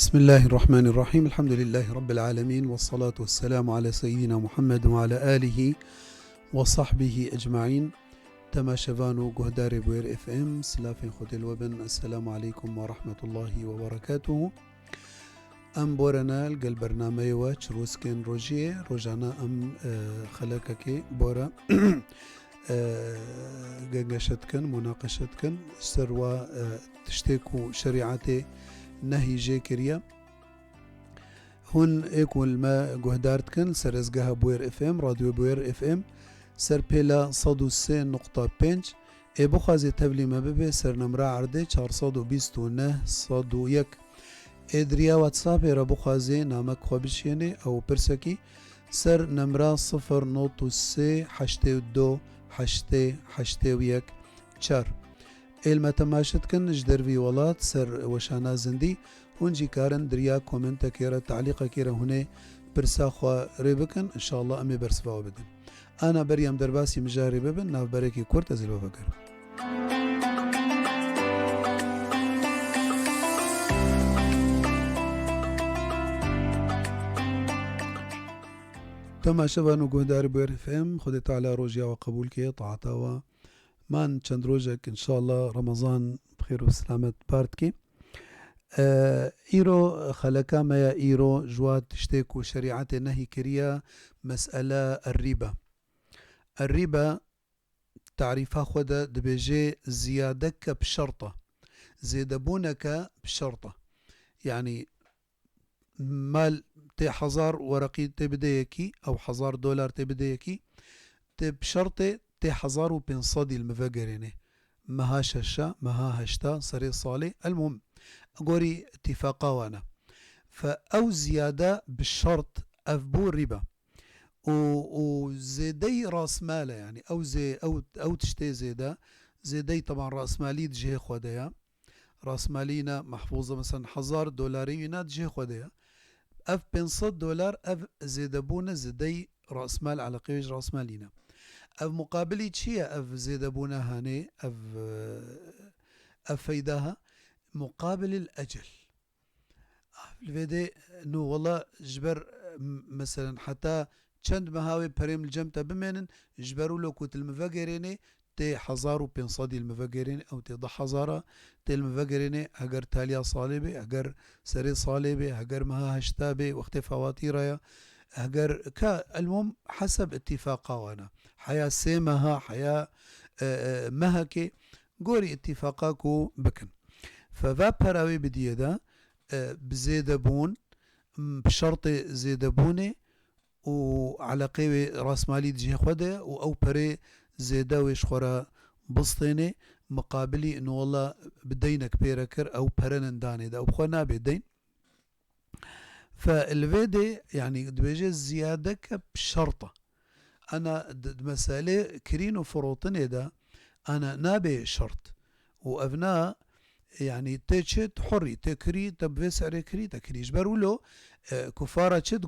بسم الله الرحمن الرحيم. الحمد لله رب العالمين، والصلاة والسلام على سيدنا محمد وعلى آله وصحبه أجمعين. تماشفانو جهدار بوير اف ام سلافين خود الوبن. السلام عليكم ورحمة الله وبركاته. ام بورنا القل برنامج واتش روسكن روجي روجانا ام خلقك بورا قنقشتكن مناقشتكن سروا تشتكوا شريعتي نهي جي كريا هون ايكول ما جهدارتكن سرزقها بوير اف ام راديو بوير اف ام سر بيلا صدو سين نقطة بينج اي بخازي تبلي ما ببي سر نمرا عردي 429 صدو يك ادريا واتساب ايرا بخازي نامك خوابشيني او برسكي سر نمرا 0 حشتي دو حشتي ويك چار ایلما تماشتکن جدر وی ولات سر وشانا زندی هونجی کارن دریا کومنت کیرا تعلیق کیرا هونه برسا خوا ریبکن ان شاء الله امی برسفاو بدن. انا بريم درباسي مجاري ببن ناف بريكي كورت ازيل وفكر. تماشفانو جهدار بوير اف ام خدت على روجيا وقبول كي طاعتا مان چند روزك إن شاء الله رمضان بخير وسلامة بارتكي. إيرو خلقا ما إيرو جوات تشتكو شريعة نهي كريا مسألة الربا تعريفها خدا دبيجي زيادك بشرطة زيدبونك بشرطة، يعني مال تي حزار ورقي تبديكي أو $1,000 تبديكي بشرطة تي 1500 المفقريني مها ششا مها هشتا صري صالي. المهم قوري اتفاقا وانا فأو زيادة بالشرط أفبو الربا وزيدي راس ماله، يعني أو زي أو تشتي زيدي طبعا راس مالي تجيه خوديا راس مالينا محفوظة مثلا $1,000 تجيه خوديا أف $500 أف زيدبونا زيدي راس مال على قيوج راس مالينا أف مقابلي تشيا أف زيدبونا هاني أف فيداها مقابل الأجل. الفيدي نو والله جبر مثلا حتى چند مهاوي بريم الجمتا بمنن جبروا له كوت المفقريني تي 1500 المفقريني أو تي 10,000 تي المفقريني هجر تاليا صالبي هجر سري صالبي هجر مها هشتابي وقت فواتيريا هجر المهم حسب اتفاقا وانا حياة سيمها حياة مهكي قوري اتفاقاكو بكن ففا براوي بديه دا بزيدبون بشرط زيدبوني وعلى قيوي راس مالي تجي خده او بري زيداويش خورا بسطيني مقابلي انه والله بدينك بيركر او برنن داني دا او بخونا بدين. فالفيدي يعني دبيجي زيادك بشرطة انا مسألة كرينو فروطني دا انا نابي شرط وابناء يعني تشت حري تكري تبي سعر كري تكري جبروا له كفارة شت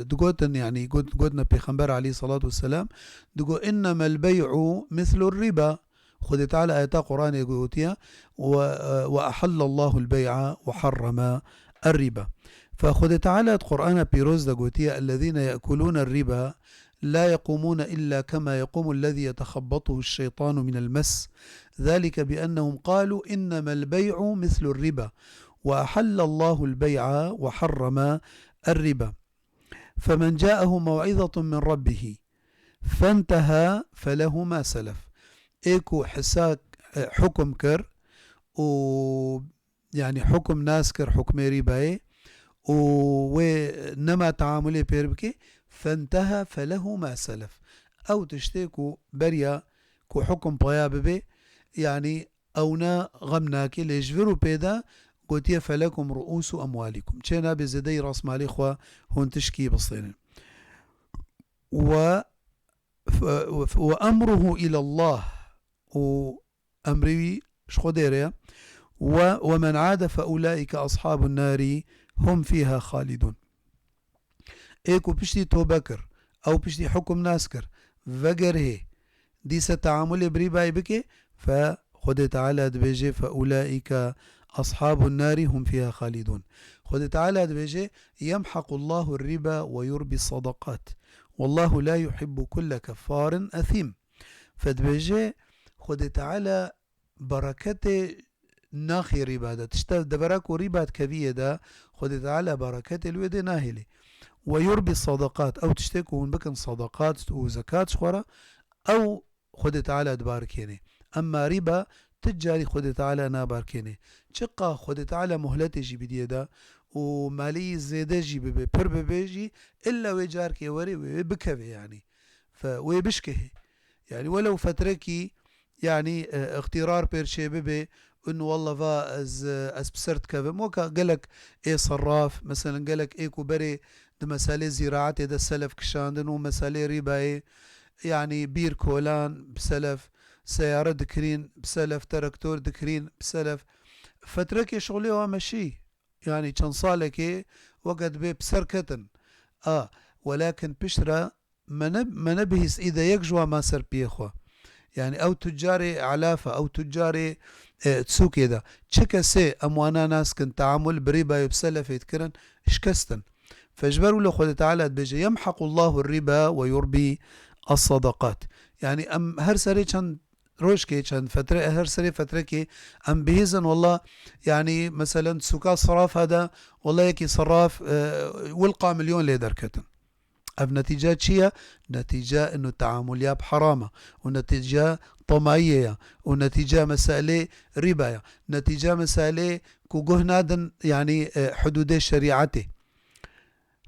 دقوت يعني قدنا بيخنبر عليه الصلاة والسلام دقو إنما البيع مثل الربا. خذ تعالى آيات قرآن يقولتها وأحل الله البيع وحرم الربا. فخذ تعالى القرآن بيروز دقوتيا الذين يأكلون الربا لا يقومون إلا كما يقوم الذي يتخبطه الشيطان من المس ذلك بأنهم قالوا إنما البيع مثل الربا وأحل الله البيع وحرم الربا. فمن جاءه موعظة من ربه فانتهى فله ما سلف. إيكو حساك حكم كر يعني حكم ناسكر حكم رباي ونما تعاملي بيربكي فانتهى فله ما سلف أو تشتكوا بريا كو حكم بيا ببي يعني أونا غمناكي ليجفروا بيدا قوتيا فلكم رؤوس أموالكم چينا بزدي راس مالي خوا هون تشكي بصينين وأمره إلى الله وأمري شخديريا ومن عاد فأولئك أصحاب النار هم فيها خالدون. ايكو بشتي توبكر او بشتي حكم ناسكر فقر هي دي ستعامل بريباي بكي فخد تعالى دبيجي فأولئك أصحاب النار هم فيها خالدون. خد تعالى دبيجي يمحق الله الربا ويربي الصدقات والله لا يحب كل كفار أثيم. فدبيجي خد تعالى بركته ناخي ربا دا تشتغل دبراكو ربا كبية دا خد تعالى بركته الودي ناهلي ويربي الصدقات أو تشتكون بكن صدقات وزكاة شخورة أو خد تعالى دباركيني. أما ربا تجاري خد تعالى ناباركيني شقا خد تعالى مهلتي جي بدي دا ومالي زيادة جي ببي پر ببيجي إلا ويجاركي وري ويبكبه يعني ويبشكه يعني ولو فتركي يعني اخترار بيرشي ببي انه والله فا از بسرت كفم وكا قالك ايه صراف مثلا قالك ايه كوبري ده مسالة زراعتي ده السلف كشاندن ومسالة رباي يعني بير كولان بسلف سيارة دكرين بسلف تراكتور دكرين بسلف فتركي شغلي ومشي يعني كان صالك وقد بي بسركتن ولكن بشرة ما نبهس إذا يكجوا ما سر بيخوا يعني أو تجاري علافة أو تجاري تسوك إذا تشكسي أموانا ناس كن تعامل بريبا يبسلف يتكرن اشكستن. فاجبروا له خد تعالى بيجي يمحق الله الربا ويربي الصدقات يعني أم هر سري كان روشكي كان فترة هر سري فترة كي أم بهزن والله يعني مثلا سوكا صراف هذا والله يكي صراف والقى مليون ليدر كتن أب نتيجة شيء نتيجة إنه التعامل ياب حرامة ونتيجة طمعية ونتيجة مسألة رباية نتيجة مسألة كوجه نادن يعني حدود شريعته.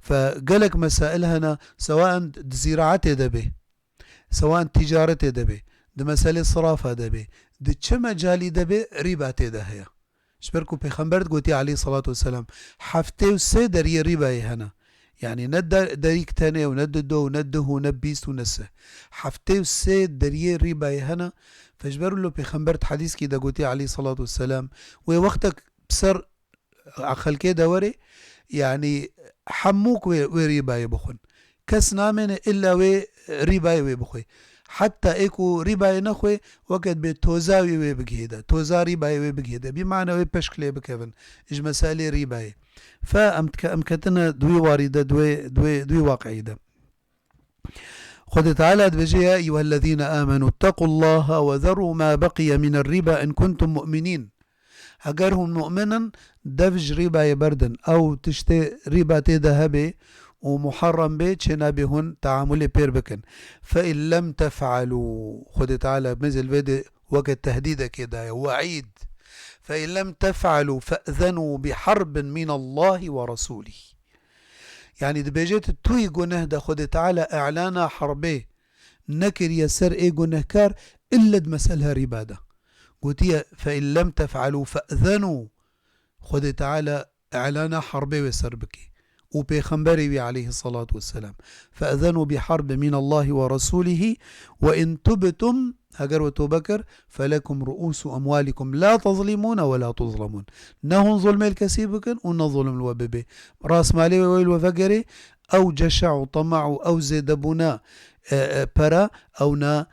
فقالك مسائل هنا سواء زراعته دبي سواء تجارته دبي ده مسألة صرافة دبي ده چه مجالي دبي رباته ده هي شبركو بيخنبرت قوتي عليه الصلاة والسلام حفتي وسي دري رباي هنا يعني ند دريك تاني وند دو وند هو نبيست ونسه حفتي وسي دري رباي هنا فجبروا له بيخنبرت حديث كده قوتي عليه الصلاة والسلام ووقتك بسر عقل كده وري يعني حموك وريباي بخون كس نامن إلا وريباي وبخوي حتى إيكو ريباي نخوي وقت بتوزاوي وبجهده توزا ريباي وبجهده بمعنى وبشكله بكفن إج مسألة ريباي. فأمكتنا دوي واردة دوي واقعي ده. خد تعالى بجي يا أيها الذين آمنوا اتقوا الله وذروا ما بقي من الربا إن كنتم مؤمنين. هجرهم مؤمنا دفج ربا بردن أو تشتي ربا تذهبي ومحرم بيت شنابهن تعامل بيربكن فإن لم تفعلوا خد تعالى بمثل فيدي وقت تهديد كده وعيد فإن لم تفعلوا فأذنوا بحرب من الله ورسوله. يعني دبيجيت توي جنه ده خد تعالى إعلانا حربه نكر يسر إيه جنهكار إلا دمسألها ربادة قلت فإن لم تفعلوا فأذنوا خد تعالى إعلانا حربه وسربكي وبيخنبري عليه الصلاة والسلام فأذنوا بحرب من الله ورسوله وإن تبتم هجر وتبكر فلكم رؤوس أموالكم لا تظلمون ولا تظلمون. نهون ظلم الكسيبكن ونظلم الوببي راس مالي ويل وفقري أو جشع وطمع أو زيدبنا برا أو نا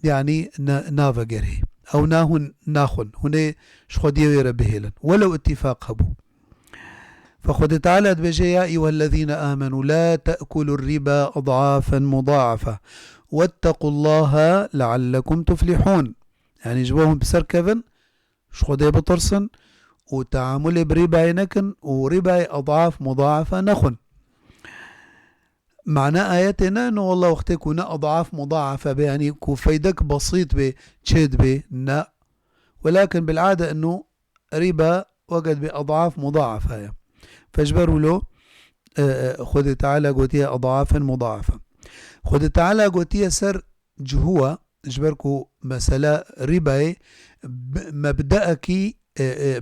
يعني نافقري أو ناهن ناخن هنا شخديه يربهلن ولو اتفاق هبو. فخد تعالى بجي يا أيها الذين آمنوا لا تأكلوا الربا أضعافا مضاعفة واتقوا الله لعلكم تفلحون. يعني جبوهم بسر كفن شخديه بطرسن وتعامل بربا نكن وربا أضعاف مضاعفة نخن. معنى آياتنا أنه والله وقت يكون أضعاف مضاعفة يعني كفيدك بسيط بشيد نا ولكن بالعادة أنه ربا وقد بأضعاف مضاعفة فاجبروا له خذ تعالى قوتية أضعافا مضاعفة. خذ تعالى قوتية سر جهوة اجبركو مسألة ربا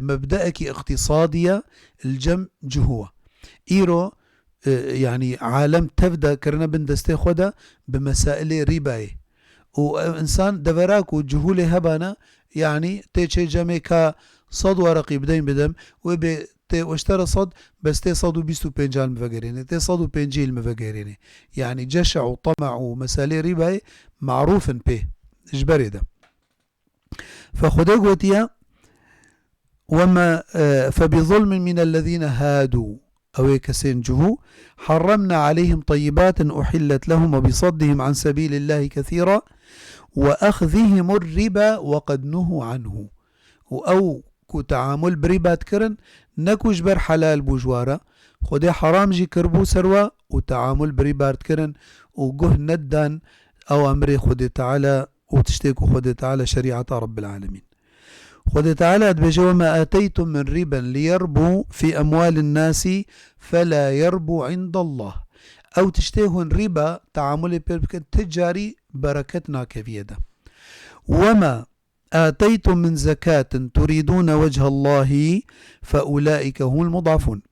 مبدأك اقتصادية الجم جهوة إيرو يعني عالم تبدأ كرنا بندستي خدا بمسائل رباي وإنسان دفراكو جهولي هبانا يعني تيجي جميكا صد ورقي بدين بدم واشترى صد بس تي صد وبيستو بينجال مفقريني تي صد وبينجيل مفقريني يعني جشع وطمع ومسائل رباي معروف به اجبري ده. فخدا قوتيا وما فبظلم من الذين هادوا أو كسنجه حرمنا عليهم طيبات أحلت لهم وبصدهم عن سبيل الله كثيرا وأخذهم الربا وقد نهوا عنه. أو كو تعامل بربا تكرن نكو جبر حلال بوجوارا خودي حرام جي كربو سروا وتعامل بربا تكرن وقه ندان أو أمري خودي تعالى وتشتكو خودي تعالى شريعة رب العالمين. خودي تعالى أدبجي وما آتيتم من ربا ليربو في أموال الناس فلا يربو عند الله. أو تشتهن ربا تعامل تجاري بركتنا كبيدة. وما آتيتم من زكاة تريدون وجه الله فأولئك هم المضعفون.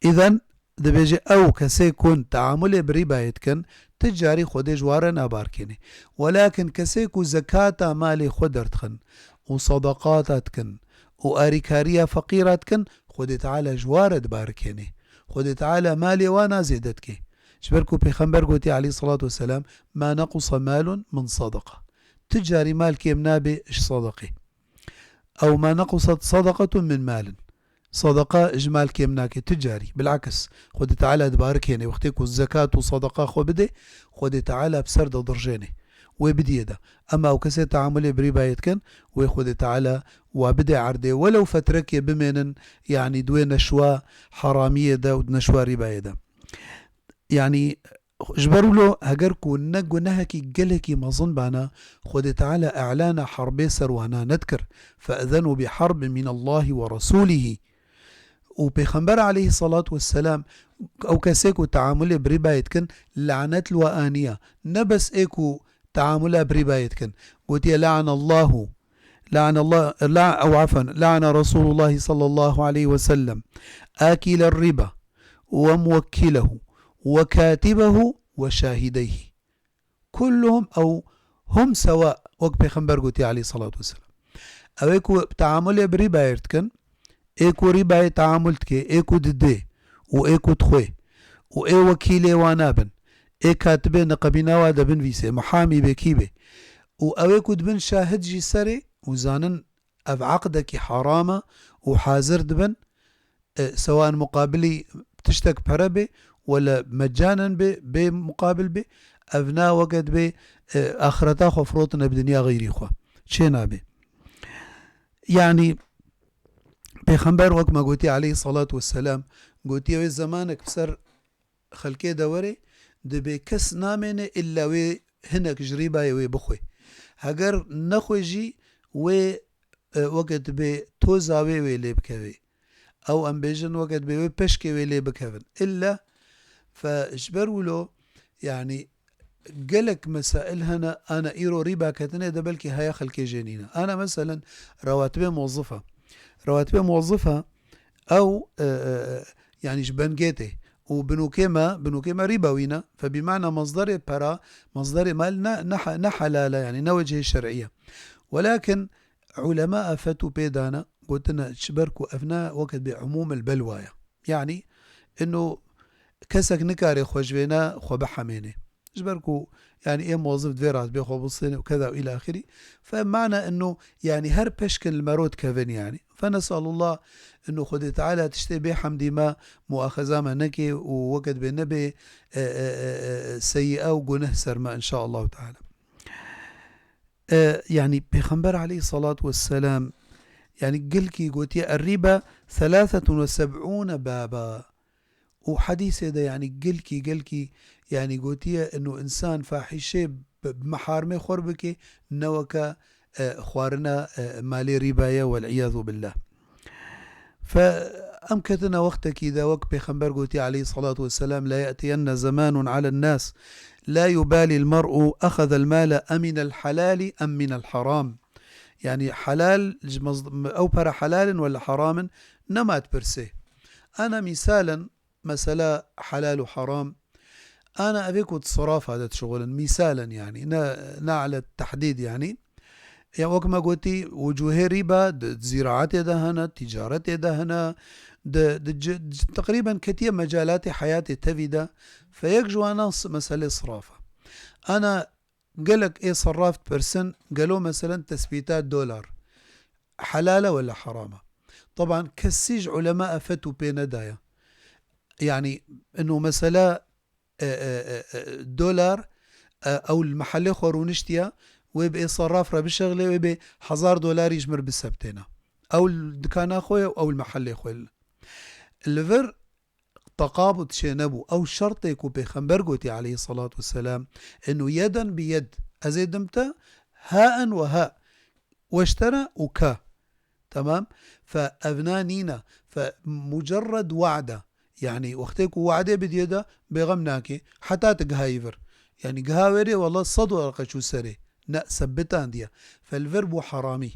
إذن دبيجي أو كسيكون تعامل بربا يتكن تجاري خودي جوارا ناباركيني ولكن كسيكو زكاة مالي خدرتخن وصدقاتتكن وأريكاريا فقيرتكن خودي تعالى جوارد باركيني خودي تعالى مالي وانا زيدتكي شبركو بيخنبر قوتي عليه الصلاة والسلام ما نقص مال من صدقة تجاري مال كيم نابي إش صدقي أو ما نقصت صدقة من مال صدقة إجمال كيم ناكي تجاري بالعكس خودي تعالى دبارك هنا وقتكو الزكاة وصدقة خو بدي خودي تعالى بسرد درجيني وبدي ده أما أو كسي تعاملي بريبا يتكن وخودي تعالى وبدي عردي ولو فتركي بمن يعني دوي نشوى حرامية ده ونشوى ربا ده يعني جبروا له هجركو نجو نهكي جلكي ما ظن بنا خودي تعالى إعلان حرب سروانا نذكر فأذنوا بحرب من الله ورسوله وبيخنبر عليه الصلاة والسلام أو كسيكو تعامل بربا يتكن لعنت الوآنية نبس إيكو تعامل بربا يتكن قلت لعن الله أو عفوا لعن رسول الله صلى الله عليه وسلم آكل الربا وموكله وكاتبه وشاهديه كلهم أو هم سواء وقت بيخنبر قلت عليه الصلاة والسلام أو إيكو تعامل بربا يتكن ايكو ربا تعاملتك ايكو ددي وايكو تخوي واي وكيلي وانابن اي كاتبه نقبنا وادا بن فيسي محامي بكيبه واويكو دبن شاهد جي سري وزانن اف عقدك حرامة وحازر دبن سواء مقابلي بتشتك بربي ولا مجانا بمقابل بي افنا وقت بي اخرتا خفروتنا بدنيا غيري خوا شينا بي يعني بيخنبر وقت ما قلتي عليه الصلاة والسلام قلتي وي زمانك بسر خلكي دوري دبي كس نامين إلا وي هناك جريبا وي بخوي هجر نخوي جي وي وقت بي توزاوي وي لي بكوي أو أم بيجن وقت بي وي بشكي وي لي بكوي إلا فاجبروا له يعني قلك مسائل هنا أنا إيرو ريبا كتني ده بلكي هيا خلكي جنينة أنا مثلا رواتبي موظفة أو يعني جبنجيتي وبنوكيما ربوينا فبمعنى مصدر برا مصدر مال نحلالة يعني نوجه الشرعية ولكن علماء فتوا بيدانا قلت لنا شبركوا أفنا وقت بعموم البلوايا يعني إنه كسك نكاري خوجبينا خوبحميني جبركوا يعني ايه موظف دفيرات بيخو بالصين وكذا والى اخره فمعنى انه يعني هر بشكل المرود كفن يعني فنسأل الله انه خدي تعالى تشتي بي حمدي ما مؤاخذة ما نكي ووقت بالنبي سيئة وقنه سرما ان شاء الله تعالى. يعني بيخنبر عليه الصلاة والسلام يعني قلكي قلت الربا 73 بابا وحديث ده يعني قلكي يعني قلتيه انه انسان فاحشه بمحارمه خربك نوكا خوارنا مالي رباية والعياذ بالله. فأمكتنا وقتك إذا وقت بخنبر قلتي عليه الصلاة والسلام لا يأتين زمان على الناس لا يبالي المرء أخذ المال أمن الحلال أم من الحرام يعني حلال أو برا حلال ولا حرام نمات برسي. أنا مثالا مسألة حلال وحرام أنا أبيك تصراف هذا شغلا مثالا يعني على التحديد يعني وقت ما قلتي وجوه ربا زراعتي ده هنا تجارتي ده هنا تقريبا كتير مجالات حياتي تفيدة فيكجو أنا مسألة صرافة أنا قالك إيه صرفت برسن قالوا مثلا تثبيتات $، حلالة ولا حرامة؟ طبعا كسيج علماء فتوا بين دايا يعني انه مثلا دولار او المحل خورونشتيا ويبقى صراف را بشغله ويبقى $1000 يجمر بالسبتنا او الدكان اخويا او المحل اخويا الفر تقابض شنبو او شرط يكون بيخنبر قوتي عليه الصلاة والسلام انه يدا بيد ازيدمتا هاء وهاء واشترى وكا تمام فابنانينا فمجرد وعده يعني وقتك وعده بديدا بغمناكي حتى تقهايفر يعني قهاوري والله الصدوة شو سري نا ثبتان ديا فالفرب حرامي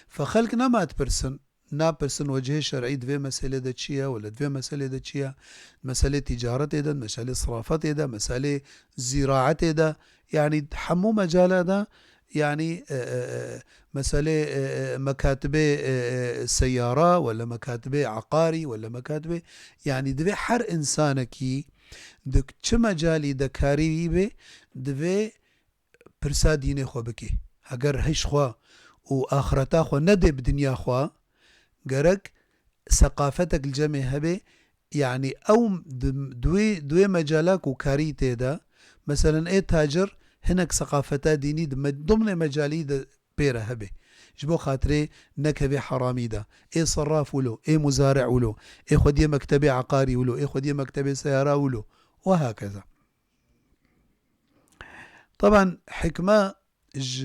فخلقنا ما تبرسن نا برسن وجه شرعي دوی مسئله دا چیه ولا دوی مسئله دا چیه مسئله تجارت دا مسئله صرافت دا مسئله زراعت دا يعني حمو مجال دا يعني مسألة مكاتب سيارة ولا مكاتب عقاري ولا مكاتب يعني دوی هر انسانكي دك چه مجالي دا كاري بي دوی پرسا دين خو بكي اگر هش خو و آخرتا خو ندي بدنيا خو قرق ثقافتك الجمع هبه يعني او دوي مجالك وكاري تيدا مثلا ايه تاجر هناك ثقافتا ديني ضمن مجالي دا بيره هبه جبو خاطري نكبه حرامي دا ايه صراف ولو ايه مزارع ولو ايه خديه مكتبه عقاري ولو ايه خديه مكتبه سيارة ولو وهكذا طبعا حكمة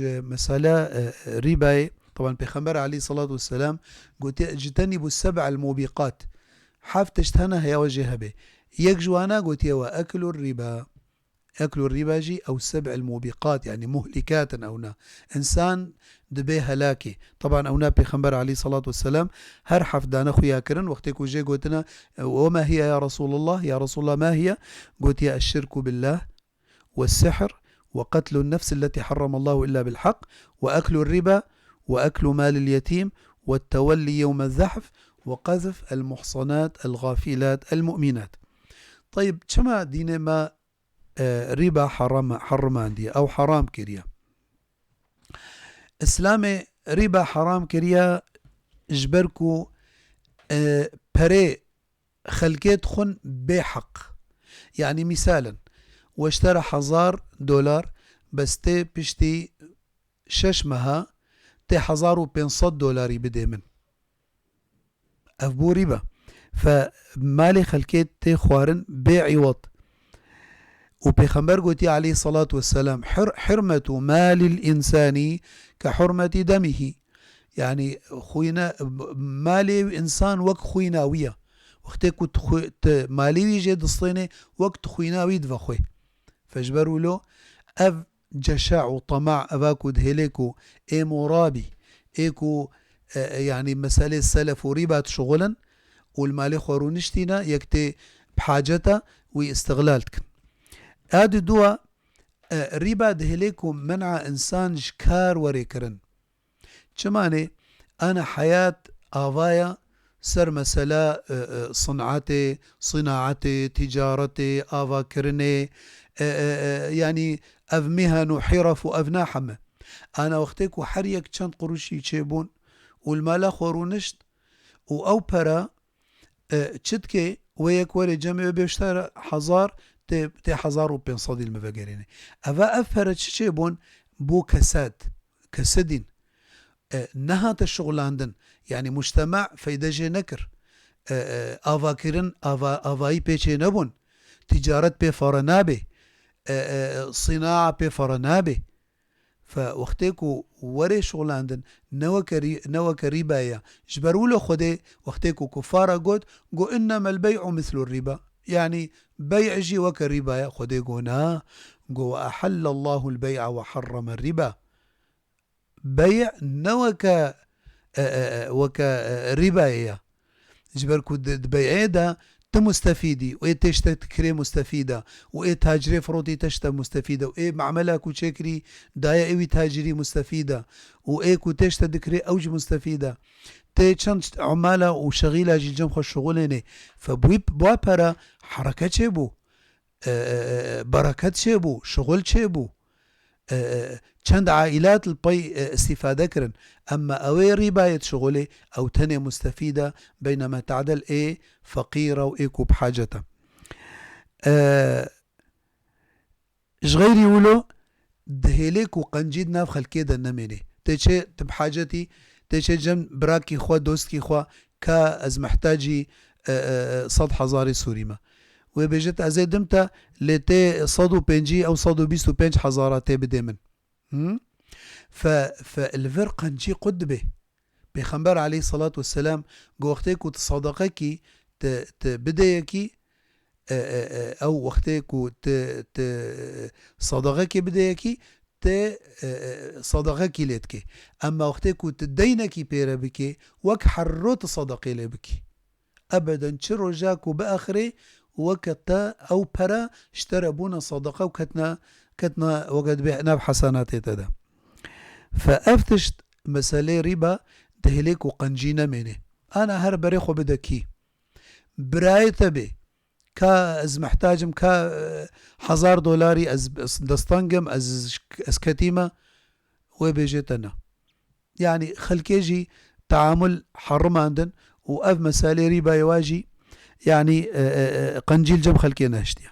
مسألة رباي طبعا بيخمبر عليه الصلاة والسلام قلت اجتنبوا السبع الموبقات حافتشتهنا هيا وجهها به يكجوانا قلت وأكل الربا أكل الربا جي أو السبع الموبقات يعني مهلكات أونا إنسان دبي هلاكي طبعا أونا بيخمبر عليه الصلاة والسلام هر حفدانا خويا كرن وقتك وجي قلتنا وما هي يا رسول الله يا رسول الله ما هي قلت يا الشرك بالله والسحر وقتل النفس التي حرم الله إلا بالحق وأكل الربا وأكل مال اليتيم والتولي يوم الزحف وقذف المحصنات الغافلات المؤمنات طيب كما دين ما ربا حرم عندي أو حرام كريا إسلامي ربا حرام كريا جبركو بري خلقيت خن بحق يعني مثالا واشترى $1000 بس تي بشتي ششمها تي $1500 بدي من أفبو ربا فمالي خلقيت تي خوارن بعوض وبيخمبر قوتي عليه الصلاة والسلام حرمة مال الإنسان كحرمة دمه يعني خوينا مالي إنسان وك خويناوية وقتك مالي يجي دصيني وقت خويناوي دفخوي فاجبروا له أف جشاع وطمع أفاكو دهليكو إي مرابي إيكو يعني مسألة السلف وريبات شغلا والمالي خورونشتنا يكتي بحاجته ويستغلالتك هذه دوا ريبا دهليكو منع إنسان شكار وريكرن شماني أنا حياة آفايا سر مسألة صناعتي تجارتي آفا كرني يعني أف مهن وحرف وأف ناحمة أنا وقتك وحريك چند قروشي تشيبون والمالا خورونشت وأو برا چتكي ويك وري جمع بيشتر $1000 تي $1500 المفاقرين أفا أفهرت تشيبون بو كسدين نهات الشغل عندن يعني مجتمع فيدجي نكر آفاكرن آفاي بيشي نبون تجارت بي فرنابي صناعة بي فرنابي فوقتكو وري شغل عندن نوك ربايا جبروا له خده وقتكو كفارة قو إنما البيع مثل الربا يعني بيع جي وك ربايا خده قونا قو أحل الله البيع وحرم الربا بيع نوك ربايا جبركو بيع ده تمستفيدي وإيه تشتكري مستفيدة وإيه تاجري فروتي تشتا مستفيدة وإيه معملة كو تشكري دايا إيه تاجري مستفيدة وإيه كو تشتا دكري أوج مستفيدة تي چند عمالة وشغيلة جي الجمخ الشغليني فبوا برا حركة چه بو بركات چه بو شغل چه بو چند عائلات البي استفادة كرن، أما أوي رباية شغله أو تانية مستفيدة، بينما تعدل إيه فقيرة وإيكو بحاجتها. غير يقولوا دهيليك وقنجيد ناف خلكي دنميني تيشي تبحاجتي تيشي جم براكي خوا دوستكي خوا كا از محتاجي 100,000 سوريما وبيجت ازي دمتا لتي 150 او 125,000 تي بدي من فالفر قنجي قدبه بيخنبر عليه الصلاة والسلام وقتك وتصادقكي بديكي او وقتك صدقك بديكي صدقك ليتكي، اما وقتك تدينك بيرا بكي وك حروت صدقي لبكي ابدا شرو جاكو باخري وكتا او برا اشتربونا صدقه كتنا وقد بحنا بحسنات تدا. فافتشت مسألة ربا تهليك وقنجينا مني انا هر بريخو بدكي برايت بي كا از محتاجم كا $1,000 از دستانجم از كتيمة وبيجيتنا يعني خلكيجي تعامل حرم عندن وأف مسالي ريبا يواجي يعني قنجيل جم خلكينا هشتيا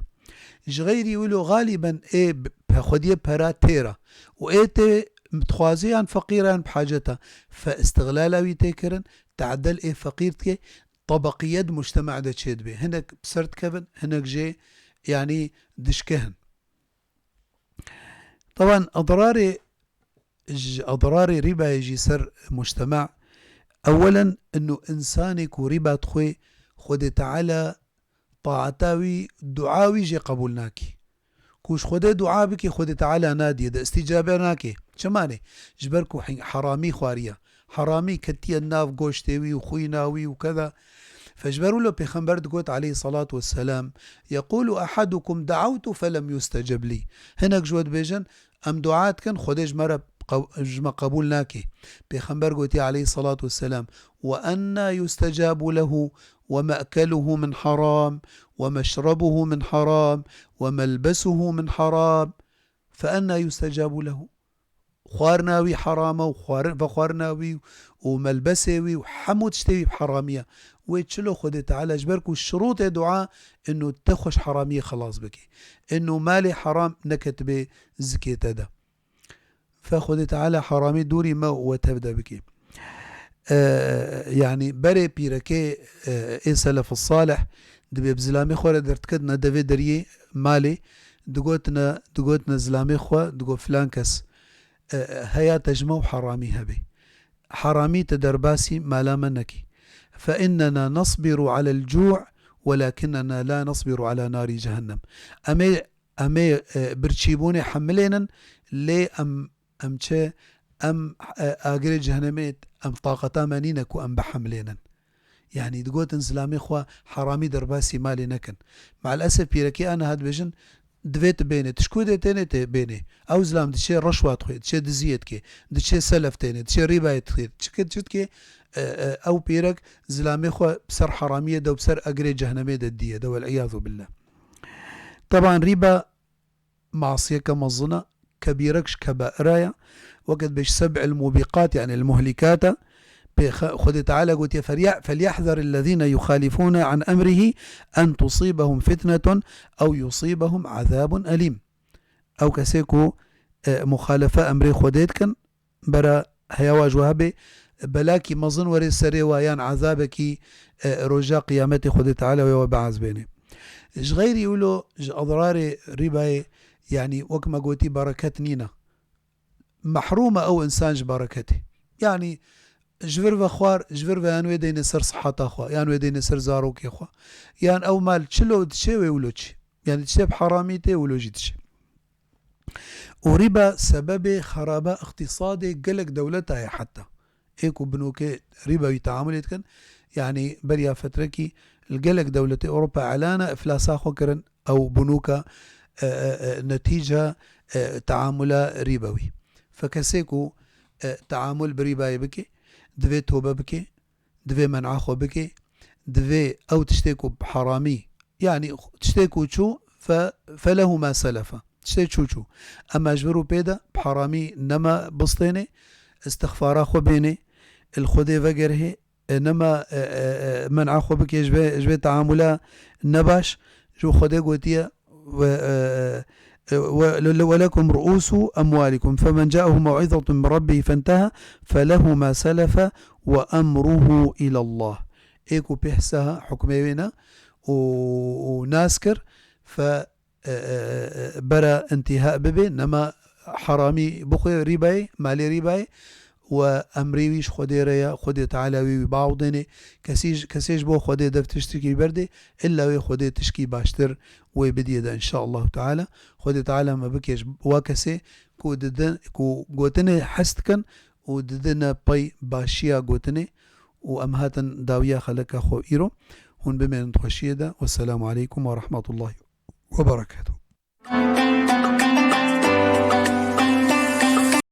غيري يقولوا غالبا ايه بخديه برا تيرا وايه متخوازيان فقيران بحاجتها فاستغلالوي تيكرن تعدل ايه فقيرتك طبقية مجتمع دا تشيد بي هناك بسرت كبن هناك جي يعني دشكهن. طبعا أضرار ربا يجي سر مجتمع أولا أنه إنسانك وربا تخوي خود تعالى طاعتاوي دعاوي جي قبولناكي كوش خود دعا بكي خود تعالى نادية دا استجابة ناكي شماني جبركو حرامي خوارية حرامي كتيا الناف قوشتوي وخويناوي وكذا فجبروا له بيخنبر دقوت عليه الصلاة والسلام يقول أحدكم دعوت فلم يستجب لي هناك جواد بيجن أم دعات كان خدج مرة جمع قبول ناكي بيخنبر قوتي عليه الصلاة والسلام وأن يستجاب له ومأكله من حرام ومشربه من حرام وملبسه من حرام فأنا يستجاب له خوارناوي حرامه وخوارناوي وملبسوي وحمود تشتوي بحرامية ويتشلو خد تعالى جبركو الشروط دعاء انه تخش حرامية خلاص بكي انه مالي حرام نكت بزكية دا فخد تعالى حرامي دوري ما وتبدا بكي يعني بري بيركي اي سلف الصالح دبي بزلامي خورا درتكدنا دبي دريه مالي دقوتنا زلامي خوا دقو فلان كس هيا تجمع حرامي هبي حرامي تدرباسي مالا منكي فإننا نصبر على الجوع ولكننا لا نصبر على نار جهنم أمي برتشيبوني حملينا لي أم چه أم آقري جهنميت أم طاقتا منينك وأم بحملينا يعني دقوت انسلامي خوا حرامي درباسي مالي نكن مع الأسف بيركي أنا هاد بيجن دويت بيني تشكودي تاني بيني او زلام دشي رشوة تخي دشي دزيت كي دشي سلف تاني دشي ربا تخي دشي كي او بيرك زلامي خو بسر حرامية دو بسر اقري جهنمية الدية دو والعياذ بالله. طبعا ربا معصية كمظنة كبيركش كبائرايا وقت بيش 7 الموبقات يعني المهلكات خذ تعالى قلت فليحذر الذين يخالفون عن أمره أن تصيبهم فتنة أو يصيبهم عذاب أليم أو كسيكو مخالفة أمري خديت كان برا هيواج وهبي بلاكي مظن وري سري ويان عذابك رجاء قيامتي خذ تعالى ويوبعز بيني غير يقولوا أضرار ربا يعني وكما قلتي بركات نينا محرومة أو إنسان بركته يعني جبر بخوار جبر بيانوي دين سر صحة خوا يانوي دين سر زاروك خوا يان او مال تشلو تشي ويولوش يعني تشي بحراميته ولوجيتش وربا سبب خراب اقتصادي قلق دولتها حتى ايكو بنوك ربا يتعامل كان يعني بريا فتركي القلق دولة اوروبا اعلانا افلاسا خوكرن او بنوك نتيجة تعامل ربوي فكسيكو تعامل بربا بكي دفي توبة بكي دفي منعخو بكي دفي أو تشتكوا بحرامي يعني تشتكوا شو فله ما سلف تشتي چوچو اما اجبرو پیدا بحرامي نما بسطيني استغفارا خو بيني الخدي وغيره انما منع خو بك جبه تعاملا نباش جو خدي قوتيه ولكم رؤوس أموالكم فمن جاءه موعظة من ربه فانتهى فله ما سلف وأمره إلى الله إيكو بيحسها حكمينا وناسكر فبرا انتهاء ببي نما حرامي بخي ريباي مالي ريباي وأمريويش خودي ريا خودي تعالى بعضني كسيج بو خودي دف تشتكي بردي إلا وي خودي تشكي باشتر وبدي ده إن شاء الله تعالى خودي تعالى ما بكيش واكسي كو ددن كو قوتني حستكن وددنا باي باشيا قوتني وأمهاتن داوية خلق أخو إيرو هون بمن تخشيدا والسلام عليكم ورحمة الله وبركاته.